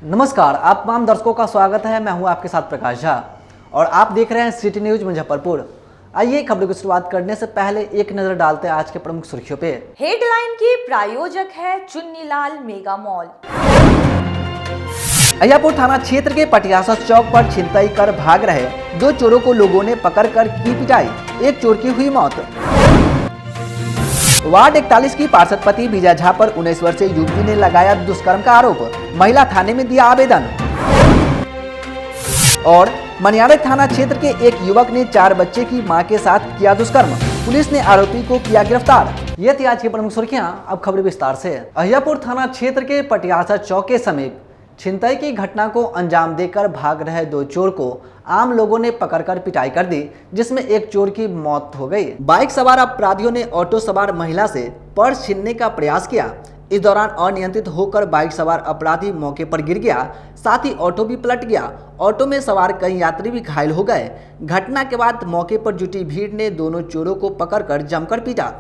नमस्कार, आप तमाम दर्शकों का स्वागत है। मैं हूं आपके साथ प्रकाश झा और आप देख रहे हैं सिटी न्यूज मुजफ्फरपुर। आइए खबरों की शुरुआत करने से पहले एक नजर डालते हैं आज के प्रमुख सुर्खियों पे। हेडलाइन की प्रायोजक है चुन्नीलाल मेगा मॉल। अहियापुर थाना क्षेत्र के पटियासा चौक पर छिनतई कर भाग रहे दो चोरों को लोगों ने पकड़कर की पिटाई, एक चोर की हुई मौत। वार्ड 41 की पार्षद पति विजय झा पर 19 वर्षीय युवती ने लगाया दुष्कर्म का आरोप, महिला थाने में दिया आवेदन। और मनियारा थाना क्षेत्र के एक युवक ने 4 बच्चे की मां के साथ किया दुष्कर्म, पुलिस ने आरोपी को किया गिरफ्तार। ये थी आज की प्रमुख सुर्खियां, अब खबरें विस्तार से। अहियापुर थाना क्षेत्र के पटियासा चौक के समीप छिनतई की घटना को अंजाम देकर भाग रहे दो चोर को आम लोगों ने पकड़कर पिटाई कर दी, जिसमें एक चोर की मौत हो गई। बाइक सवार अपराधियों ने ऑटो सवार महिला से पर्स छीनने का प्रयास किया। इस दौरान अनियंत्रित होकर बाइक सवार अपराधी मौके पर गिर गया, साथ ही ऑटो भी पलट गया। ऑटो में सवार कई यात्री भी घायल हो गए। घटना के बाद मौके पर जुटी भीड़ ने दोनों चोरों को पकड़कर जमकर पीटा।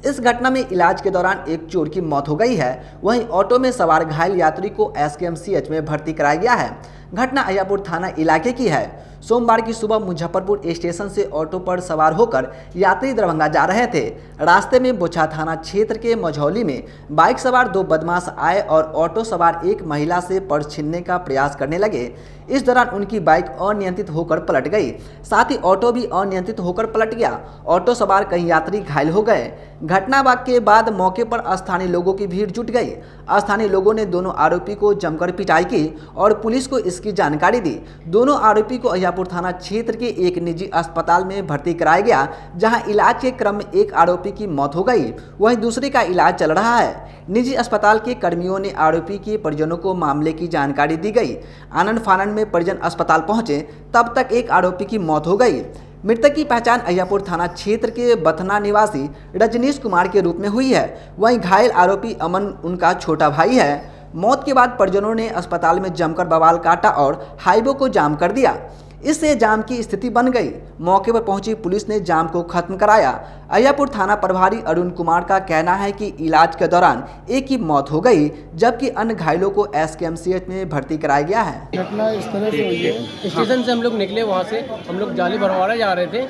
इस घटना में इलाज के दौरान एक चोर की मौत हो गई है, वहीं ऑटो में सवार घायल यात्री को एसकेएमसीएच में भर्ती कराया गया है। घटना अहियापुर थाना इलाके की है। सोमवार की सुबह मुजफ्फरपुर स्टेशन से ऑटो पर सवार होकर यात्री दरभंगा जा रहे थे। रास्ते में बोचा थाना क्षेत्र के मझौली में बाइक सवार दो बदमाश आए और ऑटो सवार एक महिला से पर्स छीनने का प्रयास करने लगे। इस दौरान उनकी बाइक अनियंत्रित होकर पलट गई, साथ ही ऑटो भी अनियंत्रित होकर पलट गया। ऑटो सवार कई यात्री घायल हो गए। घटना के बाद मौके पर स्थानीय लोगों की भीड़ जुट गई। स्थानीय लोगों ने दोनों आरोपी को जमकर पिटाई की और पुलिस को इसकी जानकारी दी। दोनों आरोपी को अहियापुर थाना क्षेत्र के एक निजी अस्पताल में भर्ती कराया गया, जहां इलाज के क्रम में एक आरोपी की मौत हो गई, वहीं दूसरे का इलाज चल रहा है। निजी अस्पताल के कर्मियों ने आरोपी के परिजनों को मामले की जानकारी दी गई। आनंद फानंद में परिजन अस्पताल पहुंचे, तब तक एक आरोपी की मौत हो गई। मृतक की पहचान अहियापुर थाना क्षेत्र के बथना निवासी रजनीश कुमार के रूप में हुई है, वहीं घायल आरोपी अमन उनका छोटा भाई है। मौत के बाद परिजनों ने अस्पताल में जमकर बवाल काटा और हाईवे को जाम कर दिया। इससे जाम की स्थिति बन गई। मौके पर पहुंची पुलिस ने जाम को खत्म कराया। अहियापुर थाना प्रभारी अरुण कुमार का कहना है कि इलाज के दौरान एक की मौत हो गई, जबकि अन्य घायलों को एसकेएमसीएच में भर्ती कराया गया है। घटना इस तरह से हुई है, स्टेशन से हम लोग निकले, वहाँ से हम लोग जाली भरवाड़ा जा रहे थे,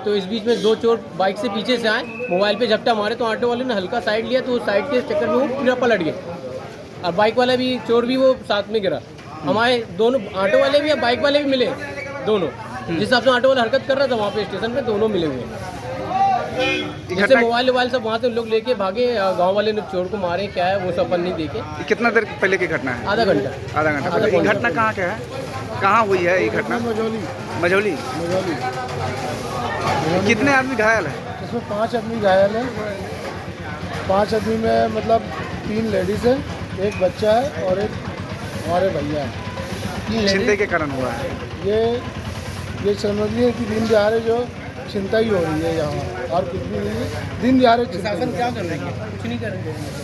तो इस बीच में दो चोर बाइक से पीछे से आए, मोबाइल पे झपटा मारे तो ऑटो वाले ने हल्का साइड लिया, तो साइड के चक्कर में वो पूरा पलट गए और बाइक वाला भी चोर भी वो साथ में गिरा। हमारे दोनों ऑटो वाले भी और बाइक वाले भी मिले, दोनों जिस हिसाब से ऑटो वाला हरकत कर रहा था वहाँ पे स्टेशन पे दोनों मिले हुए हैं। जैसे मोबाइल सब वहाँ से लोग लेके भागे, गांव वाले ने चोर को मारे, क्या है वो सब अपन नहीं देखे। कितना देर पहले की घटना है? आधा घंटा पहले। घटना कहाँ क्या है, कहाँ हुई है ये घटना? मझौली। कितने आदमी घायल है? इसमें 5 आदमी घायल हैं। 5 आदमी में मतलब 3 लेडीज़ हैं, एक बच्चा है और एक हमारे भैया है। छिनतई के कारण हुआ है ये समझिए कि दिन दिहाड़े जो छिनतई हो रही है यहाँ, और कुछ भी नहीं है। दिन दिहाड़े प्रशासन क्या कर रही है? कुछ नहीं कर रही है।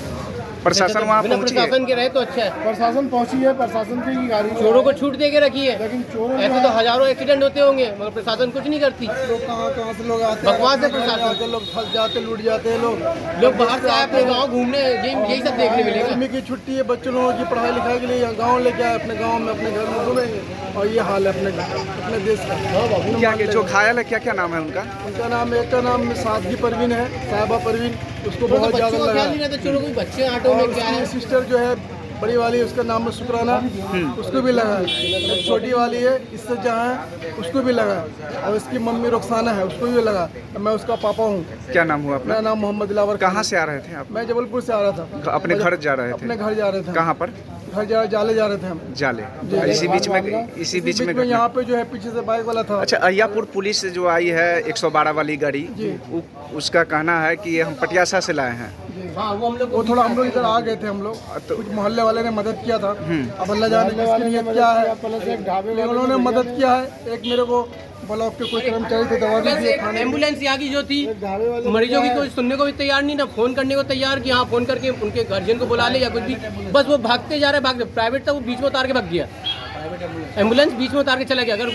प्रशासन वहाँ पहुँची है? प्रशासन के रहे तो अच्छा है। प्रशासन पहुँची है, प्रशासन की गाड़ी चोरों को छूट दे के रखी है, लेकिन चोरों ऐसे तो हजारों एक्सीडेंट होते होंगे, मगर प्रशासन कुछ नहीं करती। कहाँ से लोग आते बकवास है प्रशासन। लोग फंस जाते, लूट जाते हैं लोग बाहर से आए अपने गाँव घूमने, यही सब देखने मिलेगा। गर्मी की छुट्टी है, बच्चों लोगों की पढ़ाई लिखाई के लिए गाँव लेके आए, अपने गाँव में अपने घर में घूमेंगे, और ये हाल है अपने देश का। क्या जो घायल है क्या नाम है उनका? उनका नाम, एक का नाम सादगी परवीन है, साहिबा परवीन, उसको बहुत ज़्यादा लगा। चोरों को बच्चे ऑटो में क्या है, सिस्टर जो है बड़ी वाली, उसका नाम है शुक्राना, उसको भी लगा। एक छोटी वाली है, इससे जहाँ है उसको भी लगा, और इसकी मम्मी रुखसाना है, उसको भी लगा। मैं उसका पापा हूँ। क्या नाम हुआ अपना? मेरा नाम मोहम्मद दिलावर। कहाँ से आ रहे थे आप? मैं जबलपुर से आ रहा था। अपने घर जा रहे थे? अपने घर जा रहे थे। कहाँ पर? घर जाले जा रहे थे हम। जाले। इसी बीच में यहाँ पे जो है पीछे से बाइक वाला था। अच्छा, अहियापुर पुलिस जो आई है 112 वाली गाड़ी, उसका कहना है कि हम पटियासा से लाए हैं। हाँ, वो थोड़ा हम लोग इधर आ गए थे, हम लोग तो कुछ मोहल्ले वाले ने मदद किया था। अब अल्लाह जाने किसकी नीयत क्या है, लेकिन उन्होंने मदद किया है। एक मेरे को ब्लॉक के कोई कर्मचारी थे, दवा भी दिए, खाने। एम्बुलेंस यहाँ की जो थी, मरीजों की कोई सुनने को भी तैयार नहीं, ना फोन करने को तैयार कि हाँ फोन करके उनके गार्जियन को बुला ले या कुछ भी, बस वो भागते जा रहे, भागते। प्राइवेट था वो बीच में उतार के भाग गया, एम्बुलेंस बीच में उतार के चला गया। अगर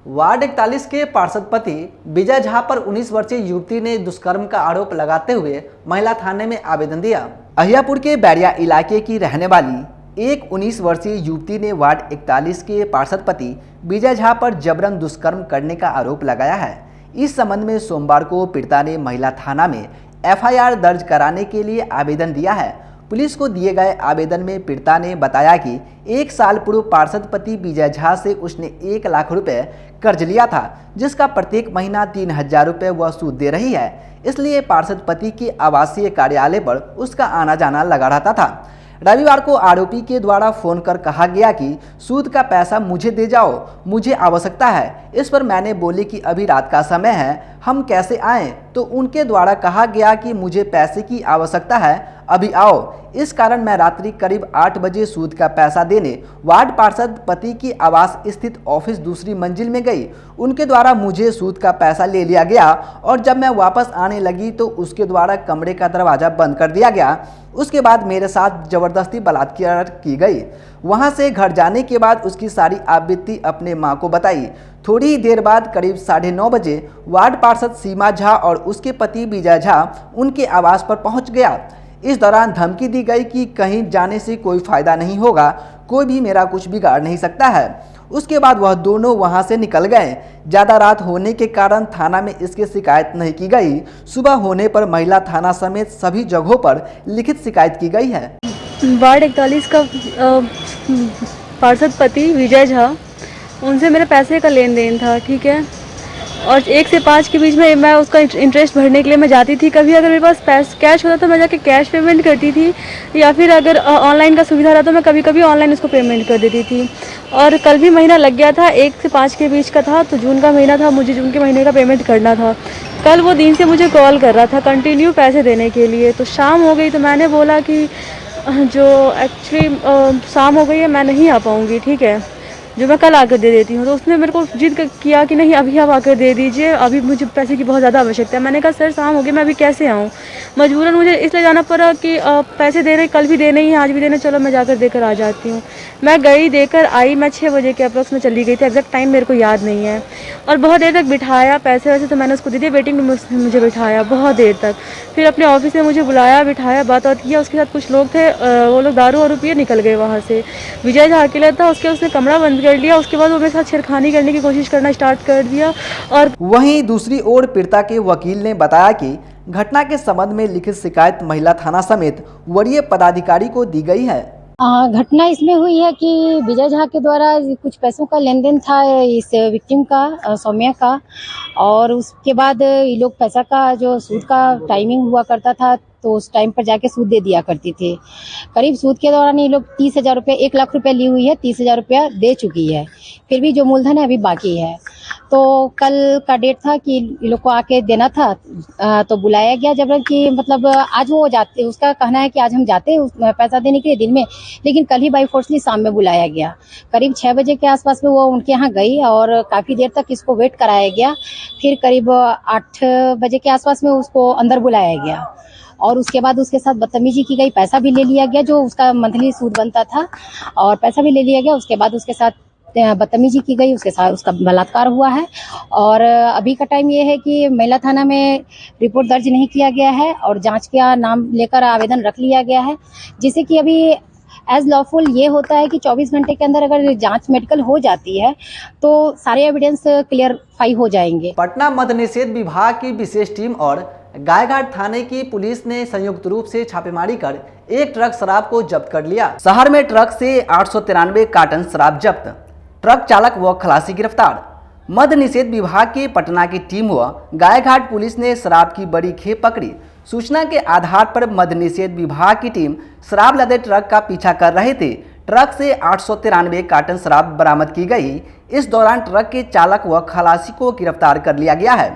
वार्ड 41 के पार्षद पति विजय झा पर 19 वर्षीय युवती ने दुष्कर्म का आरोप लगाते हुए महिला थाने में आवेदन दिया। अहियापुर के बैरिया इलाके की रहने वाली एक 19 वर्षीय युवती ने वार्ड 41 के पार्षद पति विजय झा पर जबरन दुष्कर्म करने का आरोप लगाया है। इस संबंध में सोमवार को पीड़िता ने महिला थाना में एफआईआर दर्ज कराने के लिए आवेदन दिया है। पुलिस को दिए गए आवेदन में पीड़िता ने बताया कि 1 साल पूर्व पार्षद पति विजय झा से उसने 1 लाख रुपए कर्ज लिया था, जिसका प्रत्येक महीना 3000 रुपये वह सूद दे रही है। इसलिए पार्षद पति के आवासीय कार्यालय पर उसका आना जाना लगा रहता था। रविवार को आरोपी के द्वारा फोन कर कहा गया कि सूद का पैसा मुझे दे जाओ, मुझे आवश्यकता है। इस पर मैंने बोली कि अभी रात का समय है, हम कैसे आएं? तो उनके द्वारा कहा गया कि मुझे पैसे की आवश्यकता है, अभी आओ। इस कारण मैं रात्रि करीब 8 बजे सूद का पैसा देने वार्ड पार्षद पति की आवास स्थित ऑफिस दूसरी मंजिल में गई। उनके द्वारा मुझे सूद का पैसा ले लिया गया और जब मैं वापस आने लगी तो उसके द्वारा कमरे का दरवाजा बंद कर दिया गया। उसके बाद मेरे साथ जबरदस्ती बलात्कार की गई। वहां से घर जाने के बाद उसकी सारी आवृत्ति अपने मां को बताई। थोड़ी ही देर बाद करीब 9:30 बजे वार्ड पार्षद सीमा झा और उसके पति विजय झा उनके आवास पर पहुंच गया। इस दौरान धमकी दी गई कि कहीं जाने से कोई फायदा नहीं होगा, कोई भी मेरा कुछ बिगाड़ नहीं सकता है। उसके बाद वह दोनों वहां से निकल गए। ज़्यादा रात होने के कारण थाना में इसकी शिकायत नहीं की गई। सुबह होने पर महिला थाना समेत सभी जगहों पर लिखित शिकायत की गई है। वार्ड 41 का पार्षद पति विजय झा, उनसे मेरे पैसे का लेन देन था, ठीक है। और 1 से 5 के बीच में मैं उसका इंटरेस्ट भरने के लिए मैं जाती थी। कभी अगर मेरे पास कैश होता तो मैं जाके कैश पेमेंट करती थी, या फिर अगर ऑनलाइन का सुविधा रहा तो मैं कभी कभी ऑनलाइन उसको पेमेंट कर देती थी। और कल भी महीना लग गया था, 1 से 5 के बीच का था, तो जून का महीना था, मुझे जून के महीने का पेमेंट करना था। कल वो दिन से मुझे कॉल कर रहा था कंटिन्यू पैसे देने के लिए। तो शाम हो गई तो मैंने बोला कि जो एक्चुअली शाम हो गई है, मैं नहीं आ पाऊँगी, ठीक है, जो मैं कल आकर दे देती हूँ। तो उसने मेरे को जिद किया कि नहीं अभी आप आकर दे दीजिए, अभी मुझे पैसे की बहुत ज़्यादा आवश्यकता है। मैंने कहा सर शाम हो गई, मैं अभी कैसे आऊँ? मजबूरन मुझे इसलिए जाना पड़ा कि पैसे दे रहे, कल भी देने ही हैं, आज भी देने, चलो मैं जाकर देकर आ जाती हूँ। मैं गई, देकर आई। मैं 6 बजे के अप्रॉक्स में चली गई थी, एग्जैक्ट टाइम मेरे को याद नहीं है। और बहुत देर तक बिठाया, पैसे वैसे तो मैंने उसको दे दिए, वेटिंग रूम में मुझे बिठाया बहुत देर तक। फिर अपने ऑफिस में मुझे बुलाया, बिठाया, बात किया। उसके साथ कुछ लोग थे, वो लोग दारू और पिए निकल गए वहाँ से। विजय झा अकेला था, उसने कमरा बंद कर लिया। उसके बाद वो मेरे साथ छेड़खानी करने की कोशिश करना स्टार्ट कर दिया। और वहीं दूसरी ओर पीड़िता के वकील ने बताया कि घटना के संबंध में लिखित शिकायत महिला थाना समेत वरीय पदाधिकारी को दी गई है। घटना इसमें हुई है कि विजय झा के द्वारा कुछ पैसों का लेन देन था इस विक्टिम का, सौम्या का। और उसके बाद ये लोग पैसा का जो सूद का टाइमिंग हुआ करता था, तो उस टाइम पर जाके सूद दे दिया करती थी। करीब सूद के दौरान ये लोग 30,000 रुपये, 1 लाख रुपये ली हुई है, 30,000 रुपया दे चुकी है। फिर भी जो मूलधन है अभी बाकी है। तो कल का डेट था कि ये लोग को आके देना था, तो बुलाया गया जबरन कि मतलब आज वो जाते, उसका कहना है कि आज हम जाते हैं पैसा देने के लिए दिन में, लेकिन कल ही बाई फोर्सली शाम में बुलाया गया। करीब 6 बजे के आसपास में वो उनके यहाँ गई और काफ़ी देर तक इसको वेट कराया गया। फिर करीब 8 बजे के आसपास में उसको अंदर बुलाया गया और उसके बाद उसके साथ बदतमीजी की गई। पैसा भी ले लिया गया जो उसका मंथली सूद बनता था, और पैसा भी ले लिया गया। उसके बाद उसके साथ बदतमीजी की गई, उसके साथ उसका बलात्कार हुआ है। और अभी का टाइम ये है कि महिला थाना में रिपोर्ट दर्ज नहीं किया गया है और जांच का नाम लेकर आवेदन रख लिया गया है, जिससे कि अभी एज लॉफुल ये होता है कि 24 घंटे के अंदर अगर जांच मेडिकल हो जाती है तो सारे एविडेंस क्लियरफाई हो जाएंगे। पटना मद्य निषेध विभाग की विशेष टीम और गायघाट थाने की पुलिस ने संयुक्त रूप से छापेमारी कर एक ट्रक शराब को जब्त कर लिया। शहर में ट्रक से 893 कार्टन शराब जब्त, ट्रक चालक व खलासी गिरफ्तार। मद्य निषेध विभाग के पटना की टीम व गायघाट पुलिस ने शराब की बड़ी खेप पकड़ी। सूचना के आधार पर मद्य निषेध विभाग की टीम शराब लदे ट्रक का पीछा कर रहे थे। ट्रक से 893 कार्टन शराब बरामद की गई। इस दौरान ट्रक के चालक व खलासी को गिरफ्तार कर लिया गया है।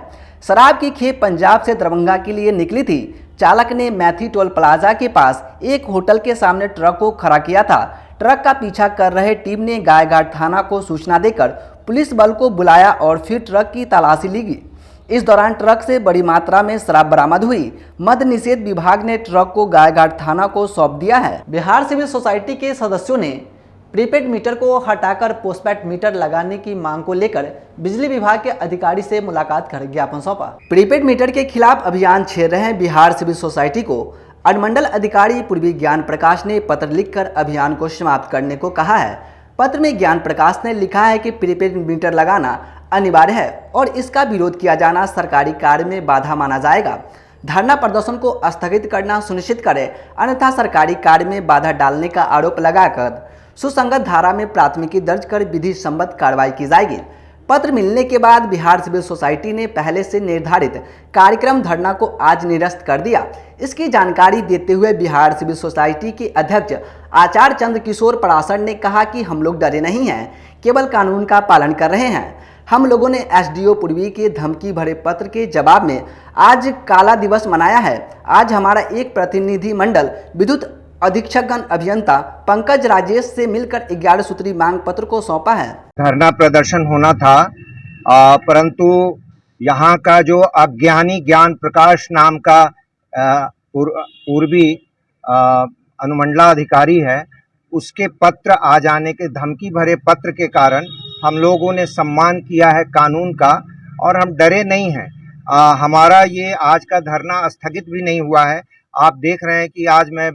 शराब की खेप पंजाब से दरभंगा के लिए निकली थी। चालक ने मैथी टोल प्लाजा के पास एक होटल के सामने ट्रक को खड़ा किया था। ट्रक का पीछा कर रहे टीम ने गायघाट थाना को सूचना देकर पुलिस बल को बुलाया और फिर ट्रक की तलाशी ली। इस दौरान ट्रक से बड़ी मात्रा में शराब बरामद हुई। मद्य निषेध विभाग ने ट्रक को गायघाट थाना को सौंप दिया है। बिहार सिविल सोसाइटी के सदस्यों ने प्रीपेड मीटर को हटाकर पोस्टपेड मीटर लगाने की मांग को लेकर बिजली विभाग के अधिकारी से मुलाकात कर ज्ञापन सौंपा। प्रीपेड मीटर के खिलाफ अभियान छेड़ रहे बिहार सिविल सोसाइटी को अनुमंडल अधिकारी पूर्वी ज्ञान प्रकाश ने पत्र लिखकर अभियान को समाप्त करने को कहा है। पत्र में ज्ञान प्रकाश ने लिखा है कि प्रीपेड मीटर लगाना अनिवार्य है और इसका विरोध किया जाना सरकारी कार्य में बाधा माना जाएगा। धरना प्रदर्शन को स्थगित करना सुनिश्चित करें, अन्यथा सरकारी कार्य में बाधा डालने का आरोप लगाकर सुसंगत धारा में प्राथमिकी दर्ज कर विधि सम्मत कार्रवाई की जाएगी। पत्र मिलने के बाद बिहार सिविल सोसाइटी ने पहले से निर्धारित कार्यक्रम धरना को आज निरस्त कर दिया। इसकी जानकारी देते हुए बिहार सिविल सोसाइटी के अध्यक्ष आचार्य चंद्र किशोर पराशर ने कहा कि हम लोग डरे नहीं हैं, केवल कानून का पालन कर रहे हैं। हम लोगों ने एसडीओ पूर्वी के धमकी भरे पत्र के जवाब में आज काला दिवस मनाया है। आज हमारा एक प्रतिनिधि मंडल विद्युत अधीक्षकगण अभियंता पंकज राजेश से मिलकर 11 सूत्री मांग पत्र को सौंपा है। धरना प्रदर्शन होना था, परंतु यहाँ का जो अज्ञानी ज्ञान प्रकाश नाम का पूर्वी अनुमंडलाधिकारी है, उसके पत्र आ जाने के धमकी भरे पत्र के कारण हम लोगों ने सम्मान किया है कानून का और हम डरे नहीं हैं। हमारा ये आज का धरना स्थगित भी नहीं हुआ है। आप देख रहे हैं कि आज मैं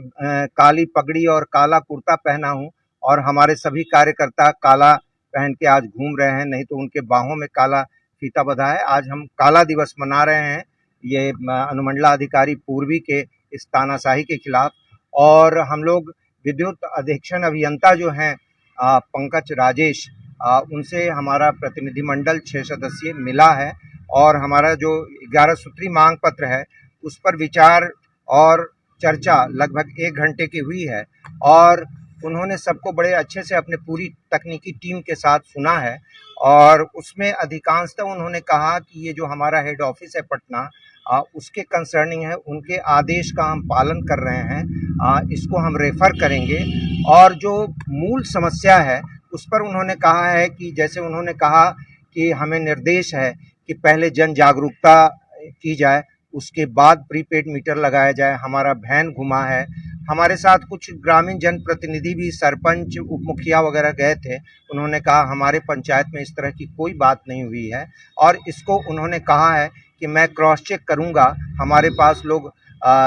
काली पगड़ी और काला कुर्ता पहना हूं और हमारे सभी कार्यकर्ता काला पहन के आज घूम रहे हैं, नहीं तो उनके बाहों में काला फीता बंधा है। आज हम काला दिवस मना रहे हैं ये अनुमंडलाधिकारी पूर्वी के इस तानाशाही के खिलाफ। और हम लोग विद्युत अधीक्षण अभियंता जो हैं पंकज राजेश, उनसे हमारा प्रतिनिधिमंडल 6 सदस्यीय मिला है और हमारा जो 11 सूत्री मांग पत्र है उस पर विचार और चर्चा लगभग 1 घंटे की हुई है और उन्होंने सबको बड़े अच्छे से अपने पूरी तकनीकी टीम के साथ सुना है और उसमें अधिकांशतः उन्होंने कहा कि ये जो हमारा हेड ऑफिस है पटना, उसके कंसर्निंग है, उनके आदेश का हम पालन कर रहे हैं, इसको हम रेफर करेंगे। और जो मूल समस्या है उस पर उन्होंने कहा है कि जैसे उन्होंने कहा कि हमें निर्देश है कि पहले जन जागरूकता की जाए, उसके बाद प्रीपेड मीटर लगाया जाए। हमारा वैन घुमा है, हमारे साथ कुछ ग्रामीण जनप्रतिनिधि भी, सरपंच, उप मुखिया वगैरह गए थे। उन्होंने कहा हमारे पंचायत में इस तरह की कोई बात नहीं हुई है और इसको उन्होंने कहा है कि मैं क्रॉस चेक करूंगा। हमारे पास लोग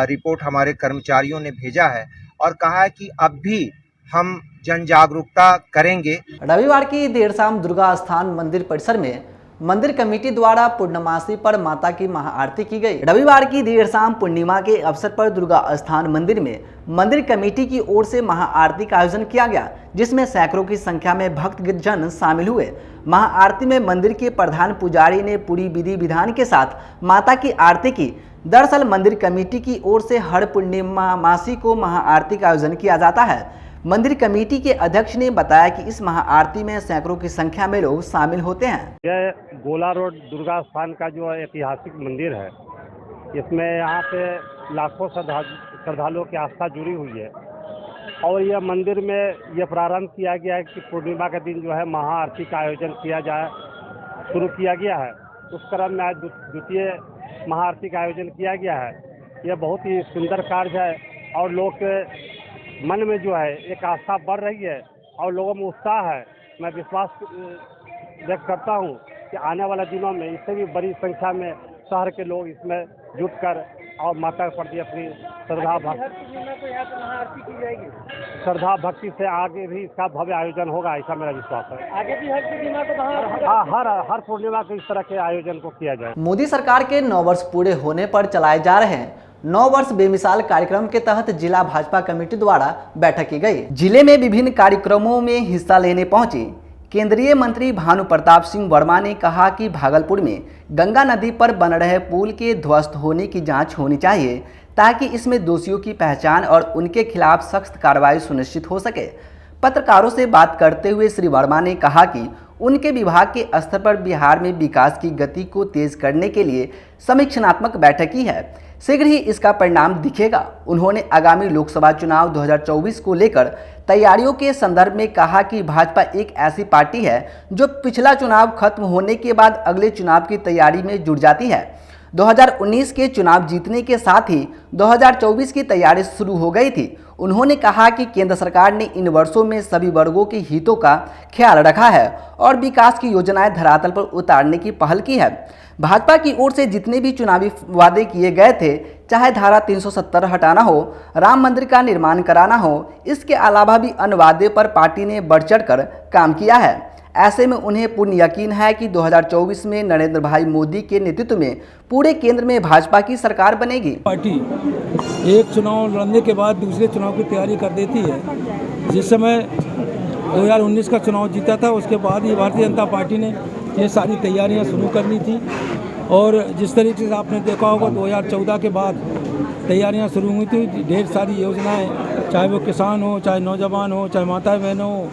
रिपोर्ट हमारे कर्मचारियों ने भेजा है और कहा है कि अब भी हम जन जागरूकता करेंगे। रविवार की देर शाम दुर्गा स्थान मंदिर परिसर में मंदिर कमेटी द्वारा पूर्णमासी पर माता की महाआरती की गई। रविवार की देर शाम पूर्णिमा के अवसर पर दुर्गा स्थान मंदिर में मंदिर कमेटी की ओर से महाआरती का आयोजन किया गया, जिसमें सैकड़ों की संख्या में भक्तजन शामिल हुए। महाआरती में मंदिर के प्रधान पुजारी ने पूरी विधि विधान के साथ माता की आरती की। दरअसल मंदिर कमेटी की ओर से हर पूर्णिमासी को महाआरती का आयोजन किया जाता है। मंदिर कमेटी के अध्यक्ष ने बताया कि इस महाआरती में सैकड़ों की संख्या में लोग शामिल होते हैं। यह गोला रोड दुर्गा स्थान का जो ऐतिहासिक मंदिर है, इसमें यहाँ पे लाखों श्रद्धालुओं की आस्था जुड़ी हुई है और यह मंदिर में यह प्रारंभ किया गया है कि पूर्णिमा के दिन जो है महाआरती का आयोजन किया जाए, शुरू किया गया है। उस क्रम में आज द्वितीय महाआरती का आयोजन किया गया है। यह बहुत ही सुंदर कार्य है और लोग के मन में जो है एक आस्था बढ़ रही है और लोगों में उत्साह है। मैं विश्वास व्यक्त करता हूं कि आने वाले दिनों में इससे भी बड़ी संख्या में शहर के लोग इसमें जुटकर और माता के प्रति अपनी श्रद्धा भक्ति से आगे भी इसका भव्य आयोजन होगा, ऐसा मेरा विश्वास है। आगे भी हर पूर्णिमा को इस तरह के आयोजन को किया जाए। मोदी सरकार के 9 वर्ष पूरे होने पर चलाए जा रहे 9 वर्ष बेमिसाल कार्यक्रम के तहत जिला भाजपा कमेटी द्वारा बैठक की गई। जिले में विभिन्न कार्यक्रमों में हिस्सा लेने पहुंची केंद्रीय मंत्री भानु प्रताप सिंह वर्मा ने कहा कि भागलपुर में गंगा नदी पर बन रहे पुल के ध्वस्त होने की जांच होनी चाहिए, ताकि इसमें दोषियों की पहचान और उनके खिलाफ सख्त कार्रवाई सुनिश्चित हो सके। पत्रकारों से बात करते हुए श्री वर्मा ने कहा कि उनके विभाग के स्तर पर बिहार में विकास की गति को तेज करने के लिए समीक्षात्मक बैठक की है, शीघ्र ही इसका परिणाम दिखेगा। उन्होंने आगामी लोकसभा चुनाव 2024 को लेकर तैयारियों के संदर्भ में कहा कि भाजपा एक ऐसी पार्टी है जो पिछला चुनाव खत्म होने के बाद अगले चुनाव की तैयारी में जुट जाती है। 2019 के चुनाव जीतने के साथ ही 2024 की तैयारी शुरू हो गई थी। उन्होंने कहा कि केंद्र सरकार ने इन वर्षों में सभी वर्गों के हितों का ख्याल रखा है और विकास की योजनाएं धरातल पर उतारने की पहल की है। भाजपा की ओर से जितने भी चुनावी वादे किए गए थे, चाहे धारा 370 हटाना हो, राम मंदिर का निर्माण कराना हो, इसके अलावा भी अन्य वादे पर पार्टी ने बढ़ चढ़कर काम किया है। ऐसे में उन्हें पूर्ण यकीन है कि 2024 में नरेंद्र भाई मोदी के नेतृत्व में पूरे केंद्र में भाजपा की सरकार बनेगी। पार्टी एक चुनाव लड़ने के बाद दूसरे चुनाव की तैयारी कर देती है। जिस समय 2019 का चुनाव जीता था, उसके बाद ही भारतीय जनता पार्टी ने ये सारी तैयारियां शुरू करनी थी और जिस तरीके से आपने देखा होगा 2014 के बाद तैयारियां शुरू हुई थी। ढेर सारी योजनाएं, चाहे वो किसान हो, चाहे नौजवान हो, चाहे माताएं बहनों हो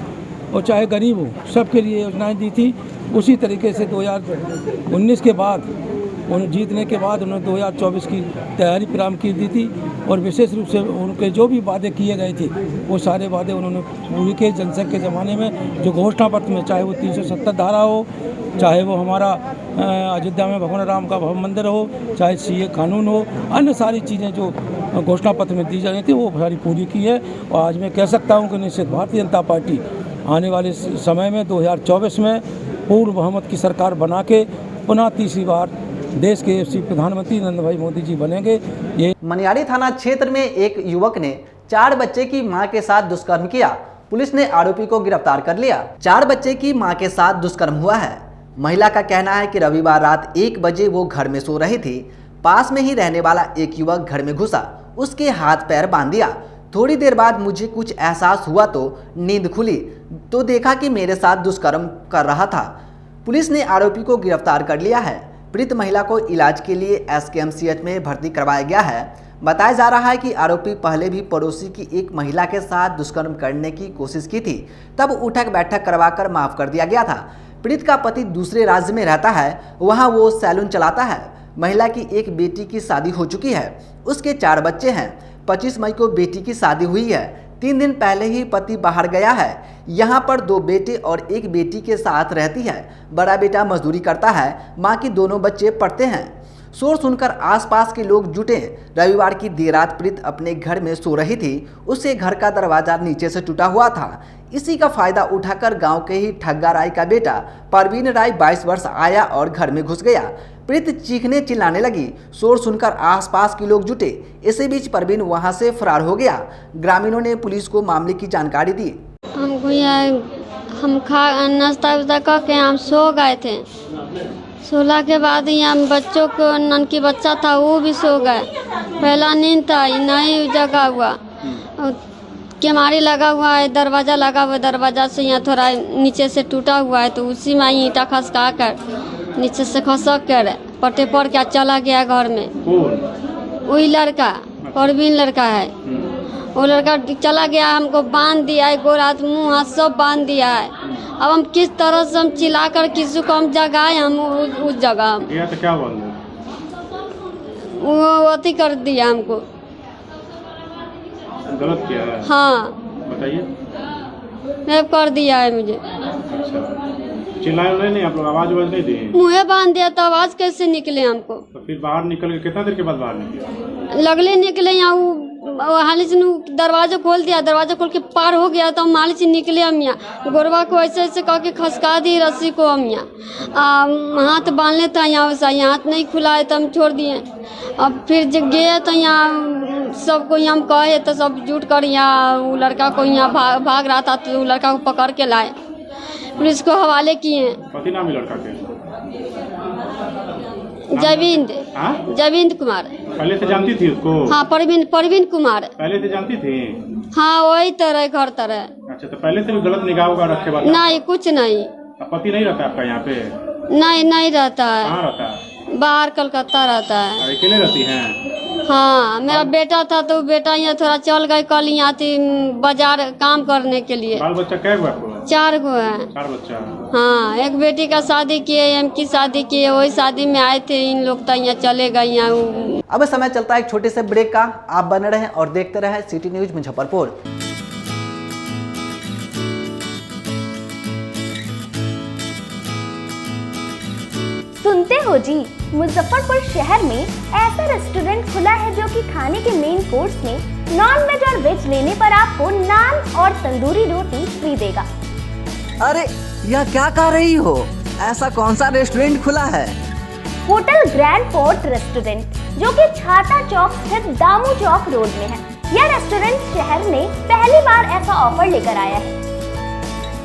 और चाहे गरीब हो, सबके लिए योजनाएं दी थी। उसी तरीके से 2019 के बाद उन्हें जीतने के बाद उन्होंने 2024 की तैयारी प्रारंभ की दी थी और विशेष रूप से उनके जो भी वादे किए गए थे वो सारे वादे उन्होंने पूरी के जनसंघ के ज़माने में जो घोषणा पत्र में, चाहे वो 370 धारा हो, चाहे वो हमारा अयोध्या में भगवान राम का भव्य मंदिर हो, चाहे CA कानून हो, अन्य सारी चीज़ें जो घोषणा पत्र में दी जा रही थी वो सारी पूरी की है। और आज मैं कह सकता हूँ कि निश्चित भारतीय जनता पार्टी आने वाले समय में 2024 में पूर्ण बहुमत की सरकार बना के पुनः तीसरी बार देश के प्रधानमंत्री नरेंद्र भाई मोदी जी बनेंगे। ये मनियारी थाना क्षेत्र में एक युवक ने 4 बच्चे की मां के साथ दुष्कर्म किया। पुलिस ने आरोपी को गिरफ्तार कर लिया। 4 बच्चे की मां के साथ दुष्कर्म हुआ है। महिला का कहना है कि रविवार रात 1 बजे वो घर में सो रही थी। पास में ही रहने वाला एक युवक घर में घुसा, उसके हाथ पैर बांध दिया। थोड़ी देर बाद मुझे कुछ एहसास हुआ तो नींद खुली तो देखा कि मेरे साथ दुष्कर्म कर रहा था। पुलिस ने आरोपी को गिरफ्तार कर लिया है। पीड़ित महिला को इलाज के लिए SKMCH में भर्ती करवाया गया है। बताया जा रहा है कि आरोपी पहले भी पड़ोसी की एक महिला के साथ दुष्कर्म करने की कोशिश की थी, तब उठक बैठक करवाकर माफ कर दिया गया था। पीड़ित का पति दूसरे राज्य में रहता है, वहां वो सैलून चलाता है। महिला की एक बेटी की शादी हो चुकी है, उसके 4 बच्चे हैं। 25 मई को बेटी की शादी हुई है। 3 दिन पहले ही पति बाहर गया है। यहाँ पर 2 बेटे और एक बेटी के साथ रहती है। बड़ा बेटा मजदूरी करता है, माँ की दोनों बच्चे पढ़ते हैं। शोर सुनकर आसपास के लोग जुटे। रविवार की देर रात पीड़ित अपने घर में सो रही थी। उसके घर का दरवाजा नीचे से टूटा हुआ था। इसी का फायदा उठाकर गांव के ही ठग्गा राय का बेटा परवीन राय 22 वर्ष आया और घर में घुस गया। पीड़ित चीखने चिल्लाने लगी। शोर सुनकर आसपास के लोग जुटे। इसी बीच परवीन वहां से फरार हो गया। ग्रामीणों ने पुलिस को मामले की जानकारी दी। हम नाश्ता वास्ता करके हम सो गए थे। सोला के बाद यहाँ बच्चों को ननकी बच्चा था वो भी सो गए। पहला नींद था, नहीं जगा हुआ। केमारी लगा हुआ है, दरवाज़ा लगा हुआ है, दरवाज़ा से यहाँ थोड़ा नीचे से टूटा हुआ है तो उसी में ईंटा खसका कर नीचे से खसक कर पट्टे पर क्या चला गया घर में। वही लड़का परवीन लड़का है, वो लड़का चला गया, हमको बांध दिया है, गोर हाथ मुँह हाथ सब बांध दिया है। अब हम किस तरह से हम चिल्ला कर किसी को हम जगाए, हम उस जगह तो क्या बोल वो अति कर दिया हमको। गलत किया है? हाँ बताइए। रेप कर दिया है मुझे। चिल्लाए नहीं आप लोग? आवाज नहीं दी? मुँह बांध दिया तो आवाज कैसे निकले हमको? तो फिर बाहर निकल के कितना देर के बाद बाहर निकले? लगले निकले यहाँ हाली से दरवाजा खोल दिया, दरवाजा खोल के पार हो गया तो हम हाली से निकले। हम यहाँ गोरवा को ऐसे ऐसे करके खसका दी रस्सी को। हम यहाँ हाथ बांध लेता है, यहाँ वैसा यहाँ हाथ नहीं खुला है तो हम छोड़ दिए। अब फिर जब गए तो यहाँ सबको यहाँ हम कहे तो सब जुट कर यहाँ वो लड़का को यहाँ भाग रहा था तो वो लड़का को पकड़ के लाए, पुलिस को हवाले किए। पति नाम है लड़का के? जयविंद कुमार। पहले से जानती थी उसको? हाँ, परवीन कुमार। पहले से जानती थी? हाँ, वही तरह घर तरह। अच्छा, तो पहले से भी गलत निगाह होगा रखे बाद? नहीं, कुछ नहीं। पति नहीं रहता आपका यहाँ पे? नहीं रहता है। कहाँ रहता है? बाहर कलकत्ता रहता है। अकेले रहती हैं? हाँ, मेरा बेटा था तो बेटा यहाँ थोड़ा चल गए, कल यहाँ थी बाजार काम करने के लिए। बाल बच्चा क्या हुआ आपको? 4 गो है। 4 बच्चा? हाँ, एक बेटी का शादी किए, एम की शादी किए, वही शादी में आए थे इन लोग तो यहाँ चले गए। यहाँ अब समय चलता है एक छोटे से ब्रेक का। आप बने रहें और देखते रहें सिटी न्यूज मुजफ्फरपुर। सुनते हो जी, मुजफ्फरपुर शहर में ऐसा रेस्टोरेंट खुला है जो कि खाने के मेन कोर्स में नॉन वेज और वेज लेने पर आपको नान और तंदूरी रोटी फ्री देगा। अरे यह क्या कह रही हो? ऐसा कौन सा रेस्टोरेंट खुला है? होटल ग्रैंड फोर्ट रेस्टोरेंट, जो कि छाता चौक स्थित दामू चौक रोड में है। यह रेस्टोरेंट शहर में पहली बार ऐसा ऑफर लेकर आया है।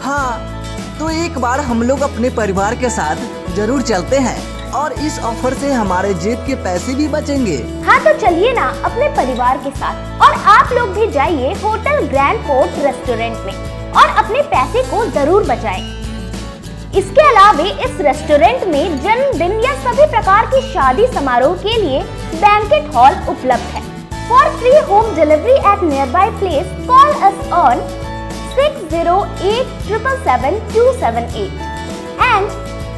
हाँ, तो एक बार हम लोग अपने परिवार के साथ जरूर चलते हैं और इस ऑफर से हमारे जेब के पैसे भी बचेंगे। हाँ तो चलिए ना अपने परिवार के साथ, और आप लोग भी जाइए होटल ग्रैंड फोर्ट रेस्टोरेंट में और अपने पैसे को जरूर बचाएं। इसके अलावा इस रेस्टोरेंट में जन्मदिन या सभी प्रकार की शादी समारोह के लिए बैंकेट हॉल उपलब्ध है। For free home delivery at near by place call us on 6087777278 and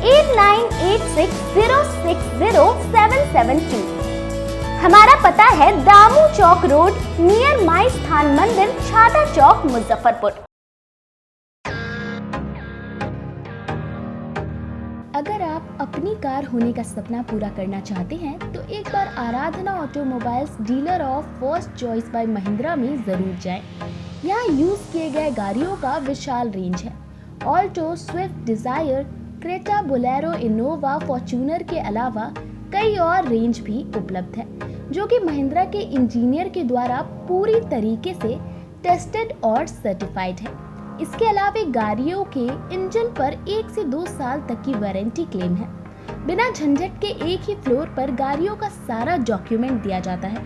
8986060772। हमारा पता है दामू चौक रोड नियर माई स्थान मंदिर, छाता चौक, मुजफ्फरपुर। अगर आप अपनी कार होने का सपना पूरा करना चाहते हैं तो एक बार Aradhana automobiles dealer of first choice by Mahindra में जरूर जाएं। यहाँ यूज किए गए गाड़ियों का विशाल रेंज है। Alto, Swift Dzire, Creta, Bolero, Innova, Fortuner के अलावा कई और रेंज भी उपलब्ध है, जो कि महिंद्रा के इंजीनियर के द्वारा पूरी तरीके से टेस्टेड और सर्टिफाइड है। इसके अलावा गाड़ियों के इंजन पर 1 से 2 साल तक की वारंटी क्लेम है। बिना झंझट के एक ही फ्लोर पर गाड़ियों का सारा डॉक्यूमेंट दिया जाता है।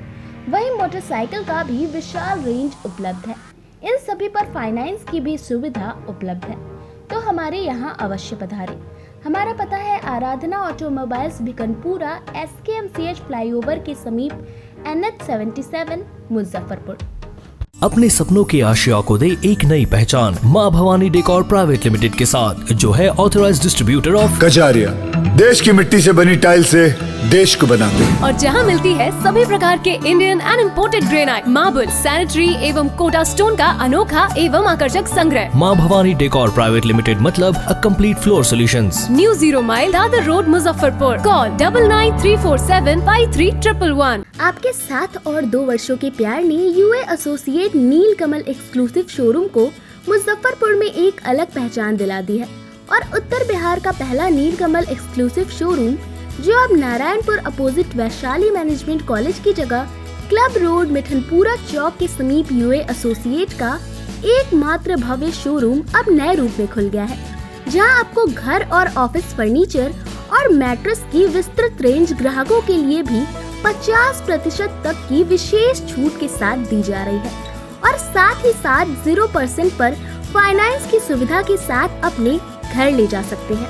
वहीं मोटरसाइकिल का भी विशाल रेंज उपलब्ध है। इन सभी पर फाइनेंस की भी सुविधा उपलब्ध है, तो हमारे यहाँ अवश्य पधारें। हमारा पता है आराधना ऑटोमोबाइल्स भिकनपुरा, SKMCH फ्लाईओवर के समीप, NH77, मुजफ्फरपुर। अपने सपनों की आशिया को दे एक नई पहचान माँ भवानी डेकोर प्राइवेट लिमिटेड के साथ, जो है ऑथराइज्ड डिस्ट्रीब्यूटर ऑफ कजारिया। देश की मिट्टी से बनी टाइल से देश को बनाते हैं। और जहां मिलती है सभी प्रकार के Indian and imported granite, marble, sanitary एवं कोटा स्टोन का अनोखा एवं आकर्षक संग्रह। माँ भवानी डेकोर प्राइवेट लिमिटेड मतलब a complete floor solutions. New 0 mile Dadar road, Muzaffarpur. Call 9934753111। आपके 7 और 2 वर्षों के प्यार ने यूए एसोसिएट नीलकमल एक्सक्लूसिव शोरूम को मुजफ्फरपुर में एक अलग पहचान दिला दी है। और उत्तर बिहार का पहला नीलकमल एक्सक्लूसिव शोरूम, जो अब Narayanpur opposite Vaishali management college की जगह क्लब रोड, मिठनपुरा चौक के समीप यूए एसोसिएट का एकमात्र भव्य शोरूम अब नए रूप में खुल गया है, जहां आपको घर और ऑफिस फर्नीचर और मैट्रेस की विस्तृत रेंज ग्राहकों के लिए भी 50% तक की विशेष छूट के साथ दी जा रही है। और साथ ही साथ 0% पर फाइनेंस की सुविधा के साथ अपने घर ले जा सकते हैं,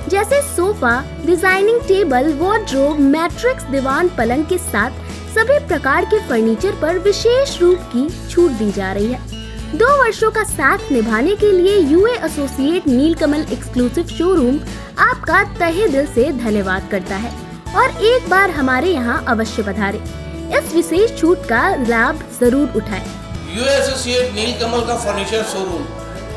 जैसे sofa, designing table, wardrobe, matrix, दीवान, पलंग के साथ सभी प्रकार के फर्नीचर पर विशेष रूप की छूट दी जा रही है। 2 वर्षों का साथ निभाने के लिए यूए एसोसिएट नीलकमल एक्सक्लूसिव शोरूम आपका तहे दिल से धन्यवाद करता है और एक बार हमारे यहाँ अवश्य पधारें। इस विशेष छूट का लाभ जरूर उठाएं। यूए एसोसिएट नीलकमल का फर्नीचर शोरूम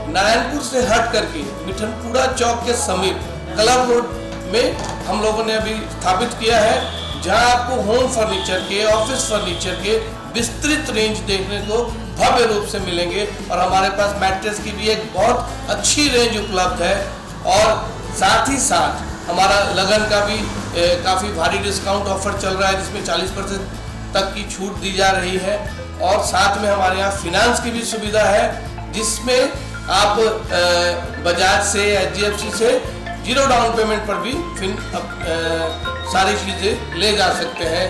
नारायणपुर से हट करके मिठनपुरा चौक के समीप क्लब रोड में हम लोगों ने अभी स्थापित किया है, जहां आपको होम फर्नीचर के, ऑफिस फर्नीचर के विस्तृत रेंज देखने को भव्य रूप से मिलेंगे। और हमारे पास मैट्रेस की भी एक बहुत अच्छी रेंज उपलब्ध है। और साथ ही साथ हमारा लगन का भी काफ़ी भारी डिस्काउंट ऑफर चल रहा है, जिसमें 40% तक की छूट दी जा रही है। और साथ में हमारे यहाँ फिनांस की भी सुविधा है, जिसमें आप बजाज से, HDFC से 0 डाउन पेमेंट पर भी सारी चीज़ें ले जा सकते हैं।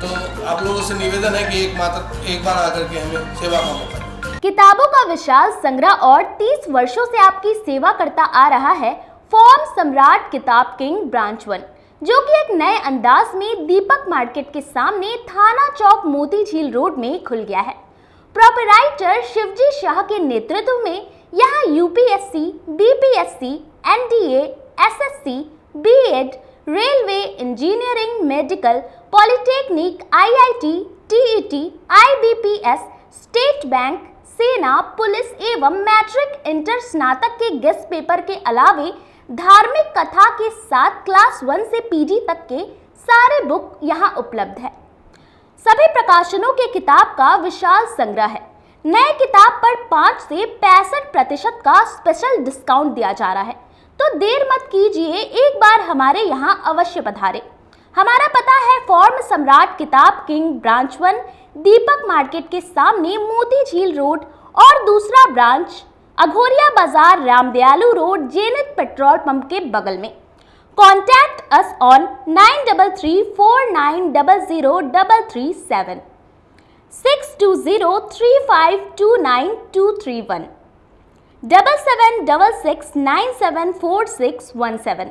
तो आप लोगों से निवेदन है कि एक बार आकर के हमें सेवा का मौका दें। किताबों का विशाल संग्रह और 30 वर्षों से आपकी सेवा करता आ रहा है फॉर्म सम्राट किताब किंग ब्रांच 1, जो कि एक नए अंदाज में दीपक मार्केट के सामने थाना चौक मोती झील रोड में खुल गया है। प्रोपराइटर शिवजी शाह के नेतृत्व में यहाँ UPSC, BPSC, NDA, SSC, BEd, railway, engineering, medical, polytechnic, IIT, TET, IBPS, state bank, सेना, पुलिस एवं मैट्रिक इंटर स्नातक के गेस्ट पेपर के अलावे धार्मिक कथा के साथ क्लास 1 से PG तक के सारे बुक यहाँ उपलब्ध है। सभी प्रकाशनों के किताब का विशाल संग्रह है। नए किताब पर 5 से 65% का स्पेशल डिस्काउंट दिया जा रहा है, तो देर मत कीजिए, एक बार हमारे यहाँ अवश्य पधारें। हमारा पता है फॉर्म सम्राट किताब किंग ब्रांच 1 दीपक मार्केट के सामने मोती झील रोड और दूसरा ब्रांच अघोरिया बाजार Ramdayalu road zenith petrol pump के बगल में। Contact us on 9334900337 62035292231 7766974617।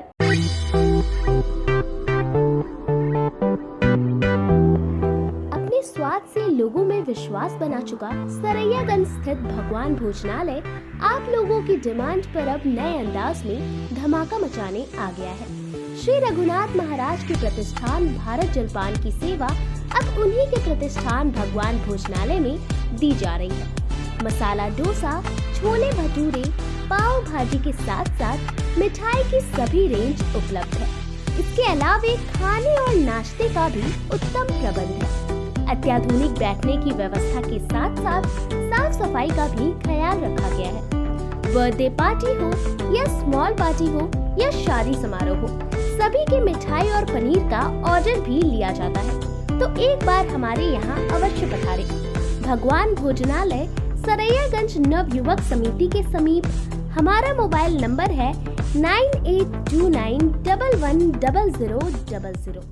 अपने स्वाद से लोगों में विश्वास बना चुका सरैयागंज स्थित भगवान भोजनालय आप लोगों की डिमांड पर अब नए अंदाज में धमाका मचाने आ गया है। श्री रघुनाथ महाराज के प्रतिष्ठान भारत जलपान की सेवा अब उन्हीं के प्रतिष्ठान भगवान भोजनालय में दी जा रही है। मसाला डोसा, छोले भटूरे, पाव भाजी के साथ साथ मिठाई की सभी रेंज उपलब्ध है। इसके अलावे खाने और नाश्ते का भी उत्तम प्रबंध है। अत्याधुनिक बैठने की व्यवस्था के साथ साथ साफ सफाई का भी ख्याल रखा गया है। बर्थडे पार्टी हो या स्मॉल पार्टी हो या शादी समारोह हो, सभी की मिठाई और पनीर का ऑर्डर भी लिया जाता है, तो एक बार हमारे यहाँ अवश्य पधारें। भगवान भोजनालय सरैयागंज नव युवक समिति के समीप। हमारा मोबाइल नंबर है 9829110000।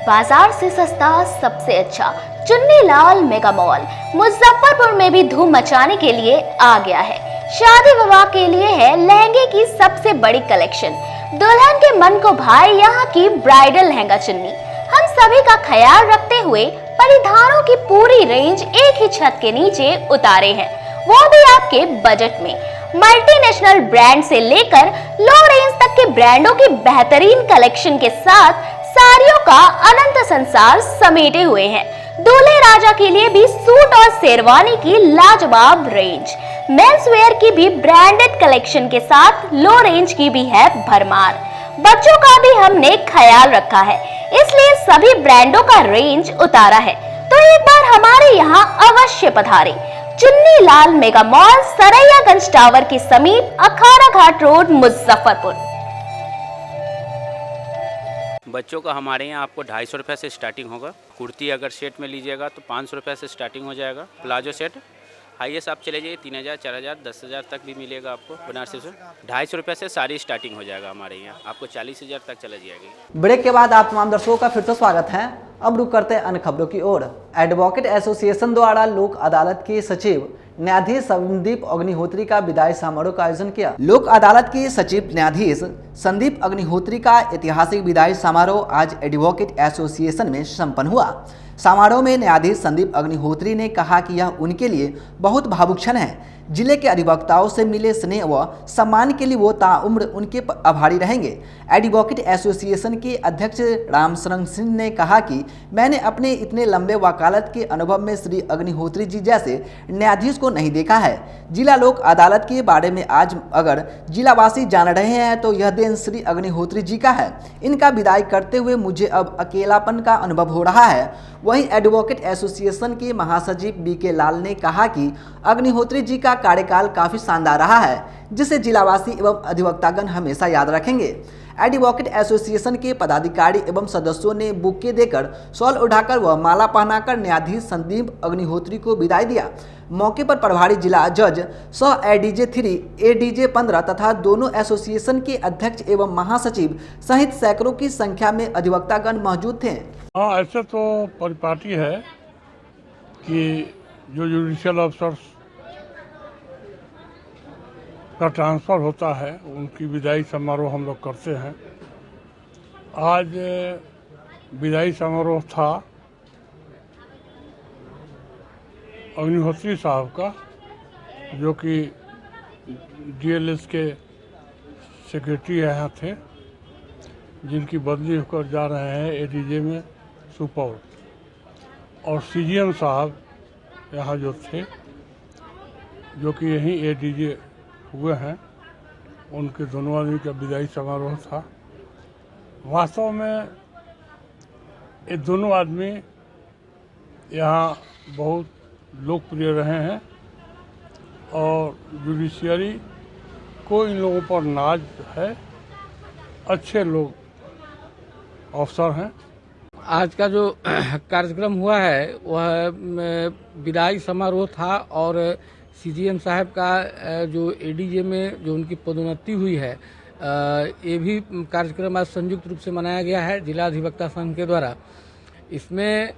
बाजार से सस्ता सबसे अच्छा चुन्नीलाल मेगा मॉल मुजफ्फरपुर में भी धूम मचाने के लिए आ गया है। शादी विवाह के लिए है लहंगे की सबसे बड़ी कलेक्शन। दुल्हन के मन को भाए यहाँ की ब्राइडल लहंगा चुन्नी। हम सभी का ख्याल रखते हुए परिधानों की पूरी रेंज एक ही छत के नीचे उतारे हैं, वो भी आपके बजट में। मल्टीनेशनल ब्रांड से लेकर लो रेंज तक के ब्रांडों की बेहतरीन कलेक्शन के साथ साड़ियों का अनंत संसार समेटे हुए हैं। दूल्हे राजा के लिए भी सूट और शेरवानी की लाजवाब रेंज। मेंस वेयर की भी ब्रांडेड कलेक्शन के साथ लो रेंज की भी है भरमार। बच्चों का भी हमने ख्याल रखा है, इसलिए सभी ब्रांडों का रेंज उतारा है, तो एक बार हमारे यहाँ अवश्य पधारें। Chunnilal mega mall Saraiyaganj tower के समीप अखाड़ा घाट रोड मुजफ्फरपुर। बच्चों का हमारे यहाँ आपको 250 रुपये से स्टार्टिंग होगा। कुर्ती अगर सेट में लीजिएगा तो 500 रुपये से स्टार्टिंग हो जाएगा। प्लाजो सेट हाईएस्ट आप चले जाइए 3000, 4000, 10,000 तक भी मिलेगा आपको। बनारसी से 250 रुपये से सारी स्टार्टिंग हो जाएगा हमारे यहाँ, आपको 40,000 तक चला जाएगी। ब्रेक के बाद आप तमाम दर्शकों का फिर से स्वागत है। अब रुक करते हैं अन्य खबरों की ओर। एडवोकेट एसोसिएशन द्वारा लोक अदालत के सचिव न्यायाधीश संदीप अग्निहोत्री का विदाई समारोह का आयोजन किया। लोक अदालत के सचिव न्यायाधीश संदीप अग्निहोत्री का ऐतिहासिक विदाई समारोह आज एडवोकेट एसोसिएशन में संपन्न हुआ। समारोह में न्यायाधीश संदीप अग्निहोत्री ने कहा कि यह उनके लिए बहुत भावुक क्षण है। जिले के अधिवक्ताओं से मिले स्नेह व सम्मान के लिए वो ताउम्र उनके आभारी रहेंगे। एडवोकेट एसोसिएशन के अध्यक्ष रामशरण सिंह ने कहा कि मैंने अपने इतने लंबे वकालत के अनुभव में श्री अग्निहोत्री जी जैसे न्यायाधीश को नहीं देखा है। जिला लोक अदालत के बारे में आज अगर जिलावासी जान रहे हैं तो यह दिन श्री अग्निहोत्री जी का है। इनका विदाई करते हुए मुझे अब अकेलापन का अनुभव हो रहा है। वहीं एडवोकेट एसोसिएशन के महासचिव बीके लाल ने कहा कि अग्निहोत्री जी का कार्यकाल काफी शानदार रहा है, जिसे जिलावासी एवं अधिवक्तागण हमेशा याद रखेंगे। एडवोकेट एसोसिएशन के पदाधिकारी एवं सदस्यों ने बुके देकर शॉल उठाकर व माला पहनाकर न्यायाधीश संदीप अग्निहोत्री को विदाई दिया। मौके पर प्रभारी जिला जज सह एडीजे 3, एडीजे 15 तथा दोनों एसोसिएशन के अध्यक्ष एवं महासचिव सहित सैकड़ों की संख्या में अधिवक्तागण मौजूद थे। हाँ, ऐसे तो परिपाटी है कि जो जुडिशियल अफसर्स का ट्रांसफ़र होता है उनकी विदाई समारोह हम लोग करते हैं। आज विदाई समारोह था अग्निहोत्री साहब का, जो कि डीएलएस के सेक्रेटरी यहाँ थे, जिनकी बदली होकर जा रहे हैं एडीजे में सुपौल, और सीजीएम साहब यहाँ जो थे, जो कि यहीं एडीजे हुए हैं, उनके दोनों आदमी का विदाई समारोह था। वास्तव में ये दोनों आदमी यहाँ बहुत लोकप्रिय रहे हैं और जुडिशियरी को इन लोगों पर नाज है, अच्छे लोग अफसर हैं। आज का जो कार्यक्रम हुआ है वह विदाई समारोह था और सीजीएम साहब का जो एडीजे में जो उनकी पदोन्नति हुई है, ये भी कार्यक्रम आज संयुक्त रूप से मनाया गया है जिला अधिवक्ता संघ के द्वारा। इसमें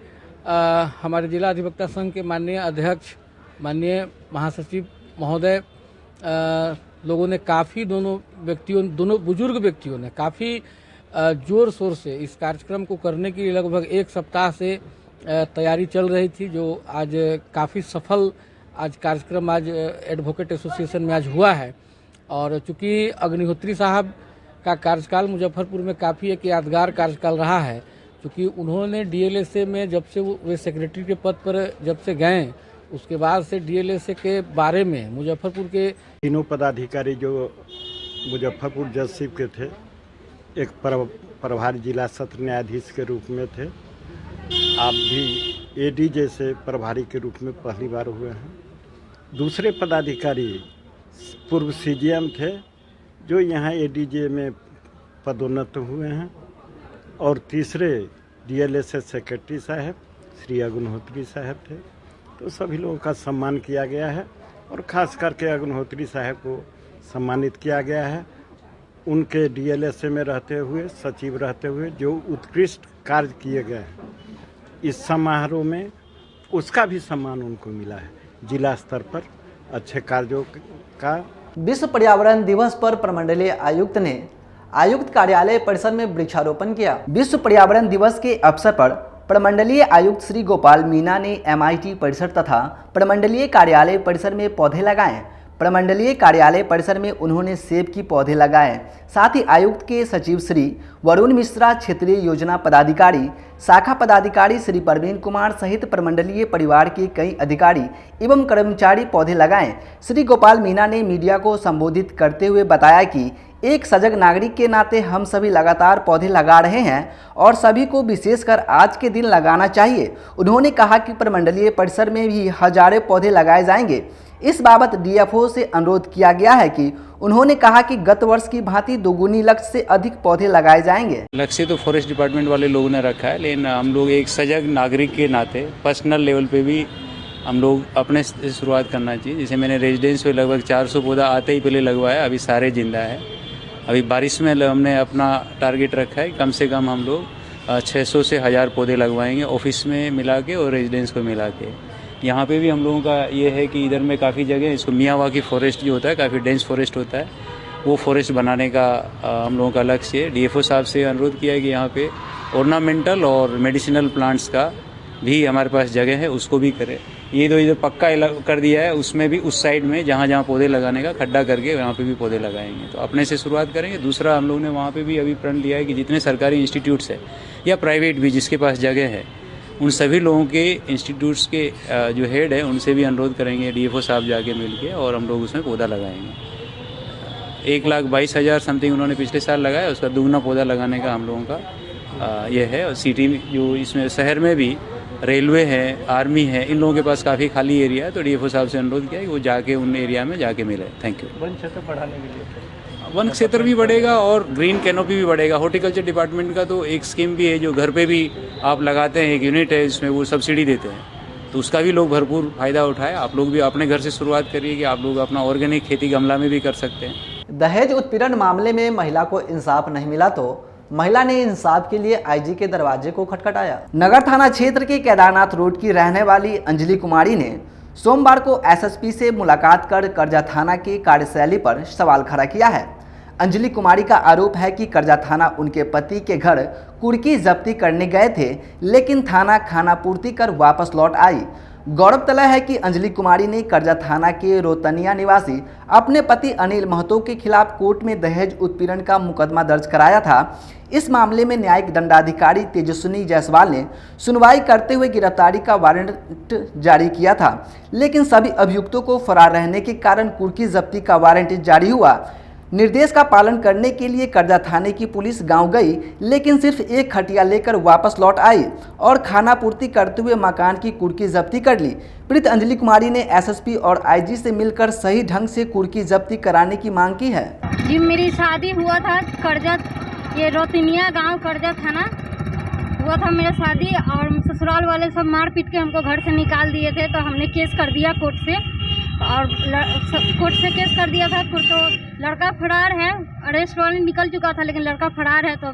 हमारे जिला अधिवक्ता संघ के माननीय अध्यक्ष, माननीय महासचिव महोदय लोगों ने काफ़ी दोनों बुजुर्ग व्यक्तियों ने काफ़ी जोर शोर से इस कार्यक्रम को करने के लिए लगभग एक सप्ताह से तैयारी चल रही थी, जो आज काफ़ी सफल आज कार्यक्रम आज एडवोकेट एसोसिएशन में आज हुआ है। और चूंकि अग्निहोत्री साहब का कार्यकाल मुजफ्फरपुर में काफ़ी एक यादगार कार्यकाल रहा है, क्योंकि उन्होंने डीएलएसए में जब से वे सेक्रेटरी के पद पर जब से गए, उसके बाद से डीएलएसए के बारे में मुजफ्फरपुर के तीनों पदाधिकारी जो मुजफ्फरपुर जज शिप के थे, एक प्रभारी जिला सत्र न्यायाधीश के रूप में थे, आप भी एडीजे से प्रभारी के रूप में पहली बार हुए हैं। दूसरे पदाधिकारी पूर्व सीजीएम थे जो यहाँ एडीजे में पदोन्नत हुए हैं, और तीसरे डीएलएसए सेक्रेटरी साहब श्री अग्निहोत्री साहब थे। तो सभी लोगों का सम्मान किया गया है और ख़ास करके अग्निहोत्री साहब को सम्मानित किया गया है। उनके डीएलएसए में रहते हुए, सचिव रहते हुए जो उत्कृष्ट कार्य किए गए हैं इस समारोह में, उसका भी सम्मान उनको मिला है जिला स्तर पर अच्छे कार्यों का। विश्व पर्यावरण दिवस पर प्रमंडलीय आयुक्त ने आयुक्त कार्यालय परिसर में वृक्षारोपण किया। विश्व पर्यावरण दिवस के अवसर पर प्रमंडलीय आयुक्त श्री गोपाल मीना ने एमआईटी परिसर तथा प्रमंडलीय कार्यालय परिसर में पौधे लगाए। प्रमंडलीय कार्यालय परिसर में उन्होंने सेब की पौधे लगाए। साथ ही आयुक्त के सचिव श्री वरुण मिश्रा, क्षेत्रीय योजना पदाधिकारी, शाखा पदाधिकारी श्री प्रवीण कुमार सहित प्रमंडलीय परिवार के कई अधिकारी एवं कर्मचारी पौधे लगाए। श्री गोपाल मीना ने मीडिया को संबोधित करते हुए बताया कि एक सजग नागरिक के नाते हम सभी लगातार पौधे लगा रहे हैं और सभी को विशेषकर आज के दिन लगाना चाहिए। उन्होंने कहा कि प्रमंडलीय परिसर में भी हजारों पौधे लगाए जाएंगे। इस बाबत डीएफओ से अनुरोध किया गया है कि उन्होंने कहा कि गत वर्ष की भांति दोगुनी लक्ष्य से अधिक पौधे लगाए जाएंगे। लक्ष्य तो फॉरेस्ट डिपार्टमेंट वाले लोगों ने रखा है, लेकिन हम लोग एक सजग नागरिक के नाते पर्सनल लेवल पे भी हम लोग अपने से शुरुआत करना चाहिए। जैसे मैंने रेजिडेंस पे लगभग 400 पौधा आते ही पहले लगवाया, अभी सारे जिंदा है। अभी बारिश में हमने अपना टारगेट रखा है, कम से कम हम लोग 600 से 1000 पौधे लगवाएंगे, ऑफिस में मिला के और रेजिडेंस को मिला के। यहाँ पे भी हम लोगों का ये है कि इधर में काफ़ी जगह इसको मियावाकी फॉरेस्ट जो होता है, काफ़ी डेंस फॉरेस्ट होता है, वो फॉरेस्ट बनाने का हम लोगों का लक्ष्य है। डीएफओ साहब से अनुरोध किया है कि यहाँ पे ऑर्नामेंटल और मेडिसिनल प्लांट्स का भी हमारे पास जगह है, उसको भी करें। ये तो इधर पक्का कर दिया है, उसमें भी उस साइड में जहाँ जहाँ पौधे लगाने का खड्डा करके वहाँ पे भी पौधे लगाएंगे। तो अपने से शुरुआत करेंगे। दूसरा, हम लोग ने वहाँ पे भी अभी प्रण लिया है कि जितने सरकारी इंस्टीट्यूट्स है या प्राइवेट भी जिसके पास जगह है, उन सभी लोगों के इंस्टीट्यूट्स के जो हेड है उनसे भी अनुरोध करेंगे डीएफओ साहब जाके मिल के, और हम लोग उसमें पौधा लगाएंगे। 1,22,000 समथिंग उन्होंने पिछले साल लगाया, उसका दुगना पौधा लगाने का हम लोगों का ये है। और सिटी जो इसमें शहर में भी रेलवे है, आर्मी है, इन लोगों के पास काफ़ी खाली एरिया है, तो डीएफओ साहब से अनुरोध किया कि वो जाके उन एरिया में जाके मिले। Thank you. वन क्षेत्र बढ़ाने के लिए वन क्षेत्र भी बढ़ेगा और ग्रीन कैनोपी भी बढ़ेगा। हॉर्टिकल्चर डिपार्टमेंट का तो एक स्कीम भी है जो घर पे भी आप लगाते हैं, एक यूनिट है, इसमें वो सब्सिडी देते हैं, तो उसका भी लोग भरपूर फायदा उठाए। आप लोग भी अपने घर से शुरुआत करिए कि आप लोग अपना ऑर्गेनिक खेती गमला में भी कर सकते हैं। दहेज उत्पीड़न मामले में महिला को इंसाफ नहीं मिला तो महिला ने इंसाफ के लिए आईजी के दरवाजे को खटखटाया। नगर थाना क्षेत्र के केदारनाथ रोड की रहने वाली अंजलि कुमारी ने सोमवार को एसएसपी से मुलाकात कर करजा थाना की कार्यशैली पर सवाल खड़ा किया है। अंजलि कुमारी का आरोप है कि करजा थाना उनके पति के घर कुर्की जब्ती करने गए थे, लेकिन थाना खाना पूर्ति कर वापस लौट आई। गौरव तलब है कि अंजलि कुमारी ने करजा थाना के रोतनिया निवासी अपने पति अनिल महतो के खिलाफ कोर्ट में दहेज उत्पीड़न का मुकदमा दर्ज कराया था। इस मामले में न्यायिक दंडाधिकारी तेजस्विनी जायसवाल ने सुनवाई करते हुए गिरफ्तारी का वारंट जारी किया था, लेकिन सभी अभियुक्तों को फरार रहने के कारण कुर्की जब्ती का वारंट जारी हुआ। निर्देश का पालन करने के लिए करजा थाने की पुलिस गांव गई, लेकिन सिर्फ एक खटिया लेकर वापस लौट आई और खाना पूर्ति करते हुए मकान की कुर्की जब्ती कर ली। पीड़ित अंजलि कुमारी ने एसएसपी और आईजी से मिलकर सही ढंग से कुर्की जब्ती कराने की मांग की है। जी मेरी शादी हुआ था करजा, ये रोतिनिया गांव करजा थाना हुआ था मेरा शादी, और ससुराल वाले सब मार पीट के हमको घर से निकाल दिए थे। तो हमने केस कर दिया कोर्ट से, और कोर्ट से केस कर दिया था। तो लड़का फरार है, अरेस्ट वारंट निकल चुका था, लेकिन लड़का फरार है। तो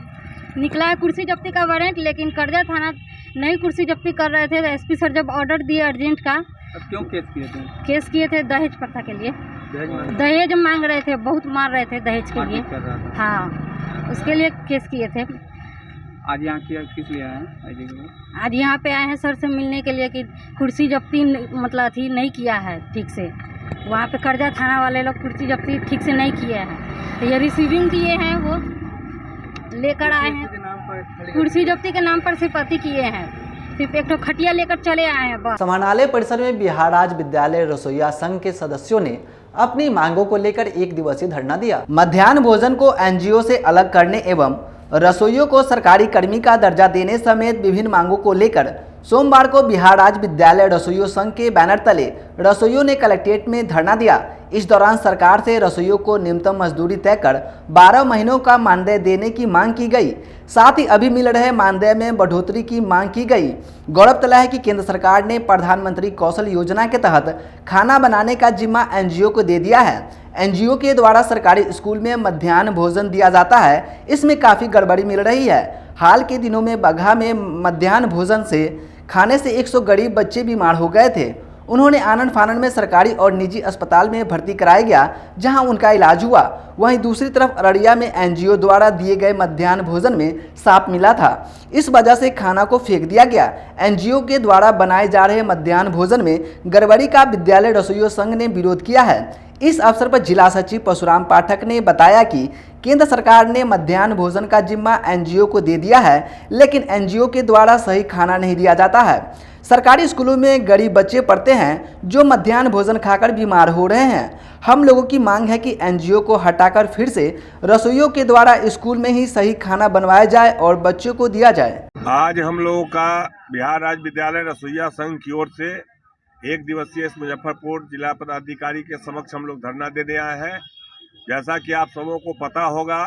निकला है कुर्सी जब्ती का वारंट, लेकिन करजा थाना नहीं कुर्सी जब्ती कर रहे थे। तो एसपी सर जब ऑर्डर दिए अर्जेंट का। अब क्यों केस किए थे? केस किए थे दहेज प्रथा के लिए। दहेज मांग रहे थे, बहुत मार रहे थे दहेज के लिए। हाँ, उसके लिए केस किए थे। आज यहाँ किस लिए आए हैं? आज यहाँ पे आए हैं सर से मिलने के लिए कि कुर्सी जब्ती मतलब थी नहीं किया है ठीक से। वहाँ पे करजा थाना वाले लोग कुर्सी जब्ती ठीक से नहीं किए हैं। तो ये रिसीविंग किए हैं, वो लेकर आए हैं। कुर्सी जब्ती के नाम पर सिर्फ किए हैं, सिर्फ एक तो खटिया लेकर चले आए हैं बस। समाहरणालय परिसर में बिहार राज्य विद्यालय रसोइया संघ के सदस्यों ने अपनी मांगों को लेकर एक दिवसीय धरना दिया। मध्याह्न भोजन को एनजीओ से अलग करने एवं रसोइयों को सरकारी कर्मी का दर्जा देने समेत विभिन्न मांगों को लेकर सोमवार को बिहार राज्य विद्यालय रसोइयों संघ के बैनर तले रसोइयों ने कलेक्ट्रेट में धरना दिया। इस दौरान सरकार से रसोइयों को न्यूनतम मजदूरी तय कर 12 महीनों का मानदेय देने की मांग की गई। साथ ही अभी मिल रहे मानदेय में बढ़ोतरी की मांग की गई। गौरव तलब है कि केंद्र सरकार ने प्रधानमंत्री कौशल योजना के तहत खाना बनाने का जिम्मा एनजीओ को दे दिया है। एनजीओ के द्वारा सरकारी स्कूल में मध्याह्न भोजन दिया जाता है, इसमें काफ़ी गड़बड़ी मिल रही है। हाल के दिनों में बगहा में मध्याह्न भोजन से खाने से 100 गरीब बच्चे बीमार हो गए थे। उन्होंने आनन फानन में सरकारी और निजी अस्पताल में भर्ती कराया गया, जहां उनका इलाज हुआ। वहीं दूसरी तरफ अररिया में एनजीओ द्वारा दिए गए मध्याह्न भोजन में सांप मिला था, इस वजह से खाना को फेंक दिया गया। एनजीओ के द्वारा बनाए जा रहे मध्याह्न भोजन में गड़बड़ी का विद्यालय रसोइयों संघ ने विरोध किया है। इस अवसर पर जिला सचिव परशुराम पाठक ने बताया कि केंद्र सरकार ने मध्याह्न भोजन का जिम्मा एनजीओ को दे दिया है, लेकिन एनजीओ के द्वारा सही खाना नहीं दिया जाता है। सरकारी स्कूलों में गरीब बच्चे पढ़ते हैं जो मध्याह्न भोजन खाकर बीमार हो रहे हैं। हम लोगों की मांग है कि एनजीओ को हटाकर फिर से रसोइयों के द्वारा स्कूल में ही सही खाना बनवाया जाए और बच्चों को दिया जाए। आज हम लोगों का बिहार राज्य विद्यालय रसोइया संघ की ओर से एक दिवसीय इस मुजफ्फरपुर जिला पदाधिकारी के समक्ष हम लोग धरना देने आए हैं। जैसा कि आप सबों को पता होगा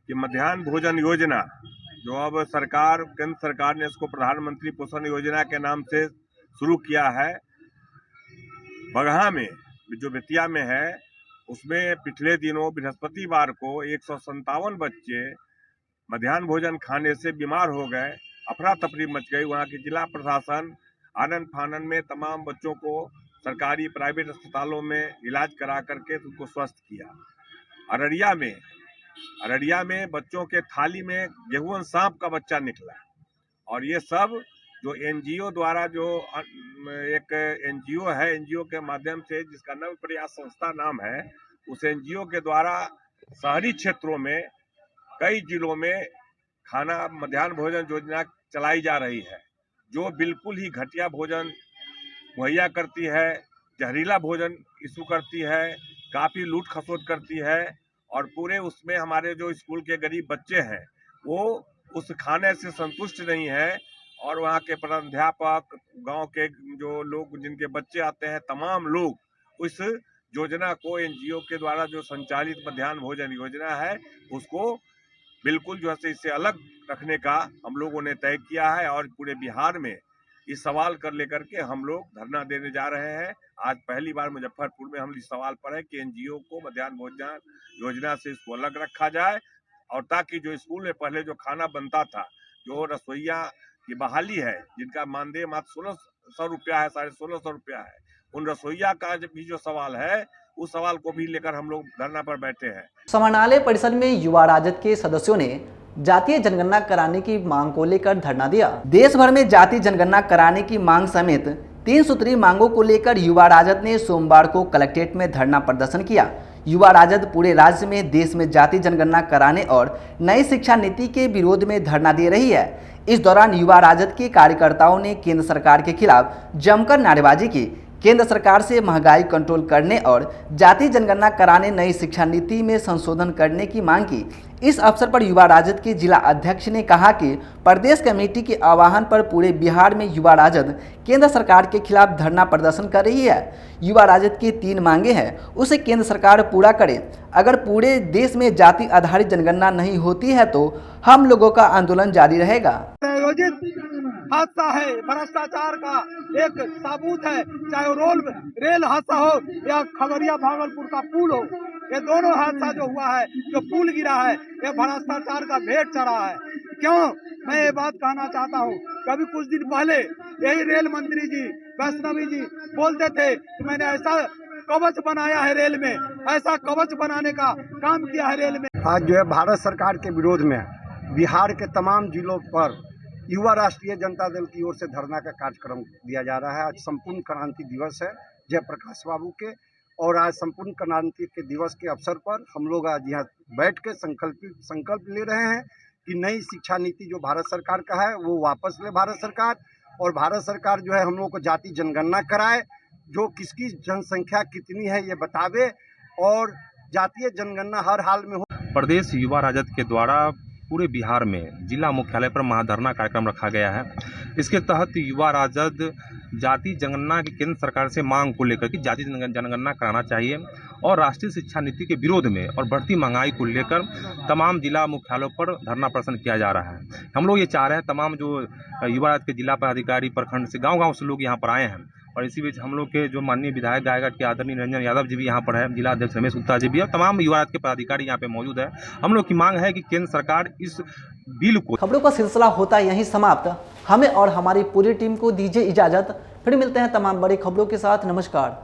कि मध्याह्न भोजन योजना जो अब सरकार केंद्र सरकार ने इसको प्रधानमंत्री पोषण योजना के नाम से शुरू किया है, बगहा में जो बेतिया में है उसमें पिछले दिनों बृहस्पतिवार को 157 बच्चे मध्याह्न भोजन खाने से बीमार हो गए। अफरा तफरी मच गई। वहाँ की जिला प्रशासन आनन फानन में तमाम बच्चों को सरकारी प्राइवेट अस्पतालों में इलाज करा करके उनको स्वस्थ किया। अररिया में बच्चों के थाली में गेहूं सांप का बच्चा निकला। और ये सब जो एनजीओ द्वारा, जो एक एनजीओ है, एनजीओ के माध्यम से जिसका नव प्रयास संस्था नाम है, उस एनजीओ के द्वारा शहरी क्षेत्रों में कई जिलों में खाना मध्याह्न भोजन योजना चलाई जा रही है, जो बिल्कुल ही घटिया भोजन मुहैया करती है, जहरीला भोजन इशू करती है, काफ़ी लूट खसोट करती है। और पूरे उसमें हमारे जो स्कूल के गरीब बच्चे हैं वो उस खाने से संतुष्ट नहीं है। और वहाँ के प्रधानाध्यापक, गांव के जो लोग जिनके बच्चे आते हैं, तमाम लोग उस योजना को एनजीओ के द्वारा जो संचालित मध्याह्न भोजन योजना है उसको बिल्कुल जो है इससे अलग रखने का हम लोगों ने तय किया है। और पूरे बिहार में इस सवाल कर लेकर के हम लोग धरना देने जा रहे हैं। आज पहली बार मुजफ्फरपुर में हम इस सवाल पर है कि एनजीओ को मध्याह्न भोजन योजना से इसको अलग रखा जाए, और ताकि जो स्कूल में पहले जो खाना बनता था, जो रसोइया की बहाली है, जिनका मानदेय मात्र 1600 रुपया है, 1650 रुपया है, उन रसोइया का भी जो सवाल है उस सवाल को भी लेकर हम लोग धरना पर बैठे हैं। समाहरणालय परिसर में युवा राजद के सदस्यों ने जातीय जनगणना कराने की मांग को लेकर धरना दिया। देश भर में जाति जनगणना कराने की मांग समेत 3 सूत्री मांगों को लेकर युवा राजद ने सोमवार को कलेक्ट्रेट में धरना प्रदर्शन किया। युवा राजद पूरे राज्य में देश में जाति जनगणना कराने और नई शिक्षा नीति के विरोध में धरना दे रही है। इस दौरान युवा राजद के कार्यकर्ताओं ने केंद्र सरकार के खिलाफ जमकर नारेबाजी की। केंद्र सरकार से महंगाई कंट्रोल करने और जाति जनगणना कराने नई शिक्षा नीति में संशोधन करने की मांग की। इस अवसर पर युवा राजद के जिला अध्यक्ष ने कहा कि प्रदेश कमेटी के आह्वान पर पूरे बिहार में युवा राजद केंद्र सरकार के खिलाफ धरना प्रदर्शन कर रही है। युवा राजद की 3 मांगे हैं, उसे केंद्र सरकार पूरा करे। अगर पूरे देश में जाति आधारित जनगणना नहीं होती है तो हम लोगों का आंदोलन जारी रहेगा। हादसा है, भ्रष्टाचार का एक सबूत है, चाहे रेल हादसा हो या खगड़िया भागलपुर का पुल हो। ये दोनों हादसा जो हुआ है, जो पुल गिरा है, ये भ्रष्टाचार का भेंट चढ़ा है। क्यों मैं ये बात कहना चाहता हूँ, कभी कुछ दिन पहले यही रेल मंत्री जी वैष्णवी जी बोलते थे कि मैंने ऐसा कवच बनाया है रेल में, ऐसा कवच बनाने का काम किया है रेल में। आज जो है भारत सरकार के विरोध में बिहार के तमाम जिलों पर युवा राष्ट्रीय जनता दल की ओर से धरना का कार्यक्रम दिया जा रहा है। आज संपूर्ण क्रांति दिवस है जयप्रकाश बाबू के, और आज संपूर्ण क्रांति के दिवस के अवसर पर हम लोग आज यहाँ बैठ के संकल्प ले रहे हैं कि नई शिक्षा नीति जो भारत सरकार का है वो वापस ले भारत सरकार, और भारत सरकार जो है हम लोग को जाति जनगणना कराए, जो किसकी जनसंख्या कितनी है ये बतावे, और जातीय जनगणना हर हाल में हो। प्रदेश युवा राजद के द्वारा पूरे बिहार में जिला मुख्यालय पर महाधरना कार्यक्रम रखा गया है। इसके तहत युवा राजद जाति जनगणना की केंद्र सरकार से मांग को लेकर कि जाति जनगणना कराना चाहिए, और राष्ट्रीय शिक्षा नीति के विरोध में और बढ़ती महंगाई को लेकर तमाम जिला मुख्यालयों पर धरना प्रदर्शन किया जा रहा है। हम लोग ये चाह रहे हैं, तमाम जो युवा राजद के जिला पदाधिकारी प्रखंड से गाँव से लोग यहाँ पर आए हैं, और इसी बीच हम लोग के जो माननीय विधायक गायघाट के आदरणीय निरंजन यादव जी भी यहाँ पर है, जिला अध्यक्ष रमेश गुप्ता जी भी, और तमाम युवा राजद के पदाधिकारी यहाँ पे मौजूद है। हम लोग की मांग है कि केंद्र सरकार इस बिल को। खबरों का सिलसिला होता है यहीं समाप्त। हमें और हमारी पूरी टीम को दीजिए इजाजत, फिर मिलते हैं तमाम बड़ी खबरों के साथ। नमस्कार।